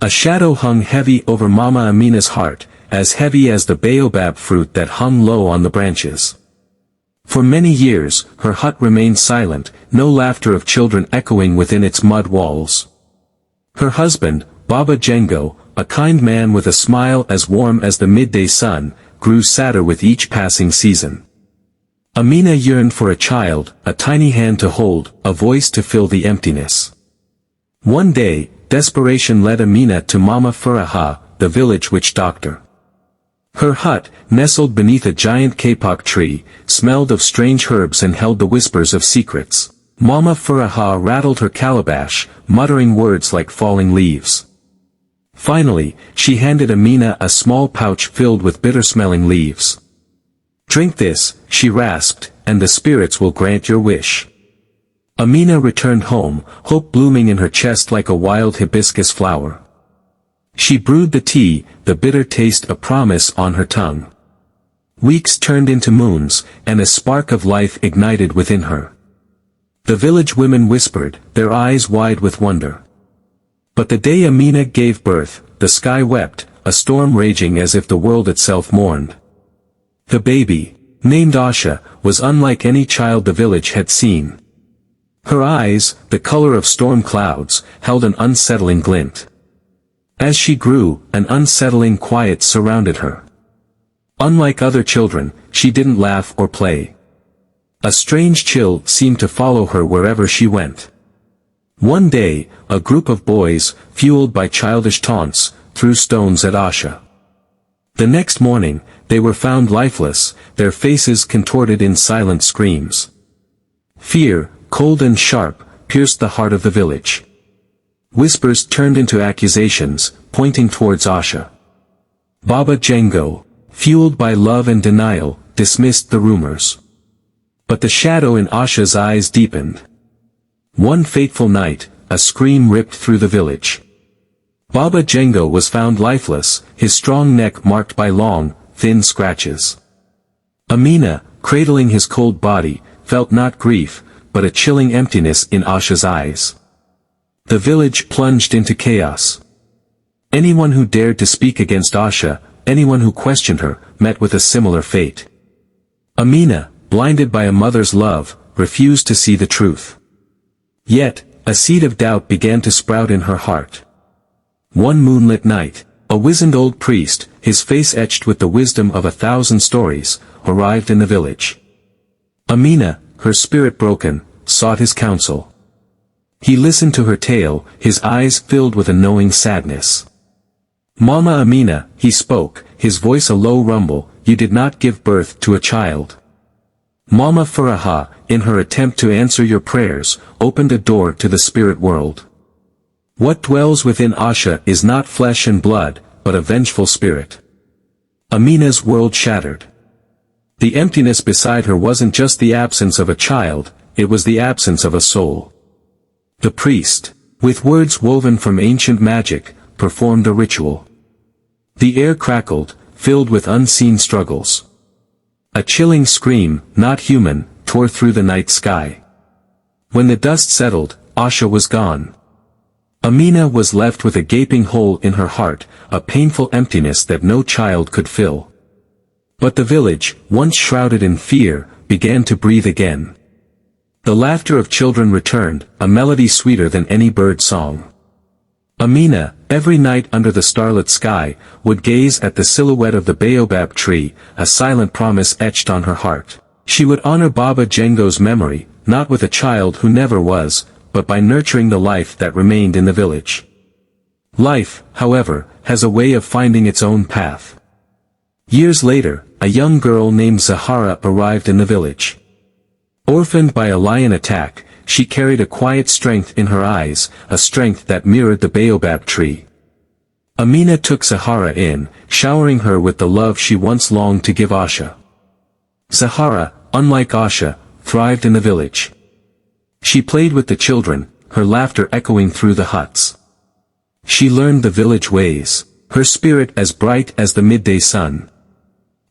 A shadow hung heavy over Mama Amina's heart, as heavy as the baobab fruit that hung low on the branches. For many years, her hut remained silent, no laughter of children echoing within its mud walls. Her husband, Baba Django, a kind man with a smile as warm as the midday sun, grew sadder with each passing season. Amina yearned for a child, a tiny hand to hold, a voice to fill the emptiness. One day, desperation led Amina to Mama Faraha, the village witch doctor. Her hut, nestled beneath a giant kapok tree, smelled of strange herbs and held the whispers of secrets. Mama Faraha rattled her calabash, muttering words like falling leaves. Finally, she handed Amina a small pouch filled with bitter-smelling leaves. "Drink this," she rasped, "and the spirits will grant your wish." Amina returned home, hope blooming in her chest like a wild hibiscus flower. She brewed the tea, the bitter taste a promise on her tongue. Weeks turned into moons, and a spark of life ignited within her. The village women whispered, their eyes wide with wonder. But the day Amina gave birth, the sky wept, a storm raging as if the world itself mourned. The baby, named Asha, was unlike any child the village had seen. Her eyes, the color of storm clouds, held an unsettling glint. As she grew, an unsettling quiet surrounded her. Unlike other children, she didn't laugh or play. A strange chill seemed to follow her wherever she went. One day, a group of boys, fueled by childish taunts, threw stones at Asha. The next morning, they were found lifeless, their faces contorted in silent screams. Fear, cold and sharp, pierced the heart of the village. Whispers turned into accusations, pointing towards Asha. Baba Django, fueled by love and denial, dismissed the rumors. But the shadow in Asha's eyes deepened. One fateful night, a scream ripped through the village. Baba Django was found lifeless, his strong neck marked by long, thin scratches. Amina, cradling his cold body, felt not grief, but a chilling emptiness in Asha's eyes. The village plunged into chaos. Anyone who dared to speak against Asha, anyone who questioned her, met with a similar fate. Amina, blinded by a mother's love, refused to see the truth. Yet, a seed of doubt began to sprout in her heart. One moonlit night, a wizened old priest, his face etched with the wisdom of 1,000 stories, arrived in the village. Amina, her spirit broken, sought his counsel. He listened to her tale, his eyes filled with a knowing sadness. "Mama Amina," he spoke, his voice a low rumble, "you did not give birth to a child. Mama Faraha, in her attempt to answer your prayers, opened a door to the spirit world. What dwells within Asha is not flesh and blood, but a vengeful spirit." Amina's world shattered. The emptiness beside her wasn't just the absence of a child, it was the absence of a soul. The priest, with words woven from ancient magic, performed a ritual. The air crackled, filled with unseen struggles. A chilling scream, not human, tore through the night sky. When the dust settled, Asha was gone. Amina was left with a gaping hole in her heart, a painful emptiness that no child could fill. But the village, once shrouded in fear, began to breathe again. The laughter of children returned, a melody sweeter than any bird song. Amina, every night under the starlit sky, would gaze at the silhouette of the baobab tree, a silent promise etched on her heart. She would honor Baba Django's memory, not with a child who never was, but by nurturing the life that remained in the village. Life, however, has a way of finding its own path. Years later, a young girl named Zahara arrived in the village. Orphaned by a lion attack, she carried a quiet strength in her eyes, a strength that mirrored the baobab tree. Amina took Zahara in, showering her with the love she once longed to give Asha. Zahara, unlike Asha, thrived in the village. She played with the children, her laughter echoing through the huts. She learned the village ways, her spirit as bright as the midday sun.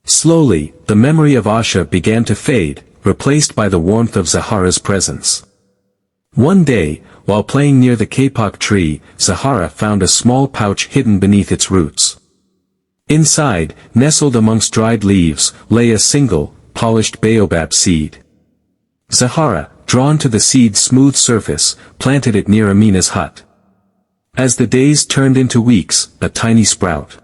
Slowly, the memory of Asha began to fade, replaced by the warmth of Zahara's presence. One day, while playing near the kapok tree, Zahara found a small pouch hidden beneath its roots. Inside, nestled amongst dried leaves, lay a single, polished baobab seed. Zahara, drawn to the seed's smooth surface, planted it near Amina's hut. As the days turned into weeks, a tiny sprout